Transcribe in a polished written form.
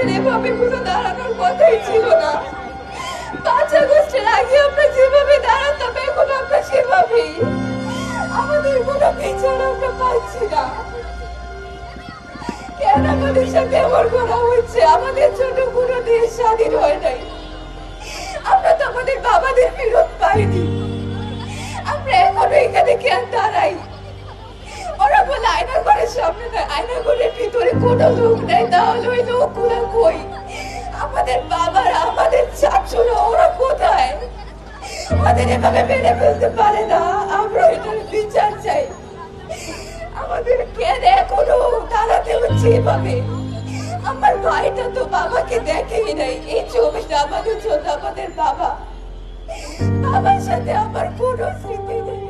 আমাদের এভাবে কোনো দাঁড়ানোর কথাই ছিল না। 5 আগস্টের আগে আমরা যেভাবে দাঁড়াতাম এখন আমরা সেভাবেই। আমাদের কোনো বিচার আমরা পাচ্ছি না। কেন আমাদের সাথে এমন করা হচ্ছে? আমাদের জন্য পুরো দেশ স্বাধীন হয় নাই। আমরা তো আমাদের বাবাদের ফেরত পাইনি। আমরা এখনো এখানে কেন দাঁড়াই? ওরা বলে আয়নার ঘরের সামনে নয়, আয়নার ঘরের ভিতরে কোনো লোক নেই। তাহলে ওই লোকগুলো কই? আমাদের বাবারা, আমাদের চাচুরা, ওরা কোথায়? আমাদের এভাবে মেরে ফেলতে পারে না। আমরা এটার বিচার চাই। আমাদের কেন এখনো দাঁড়াতে হচ্ছে এভাবে? আমার ভাইটা তো বাবাকে দেখেই নাই। এই ছবিটা আমাদের জন্য আমাদের বাবা। বাবার সাথে আমার কোনো স্মৃতি নেই।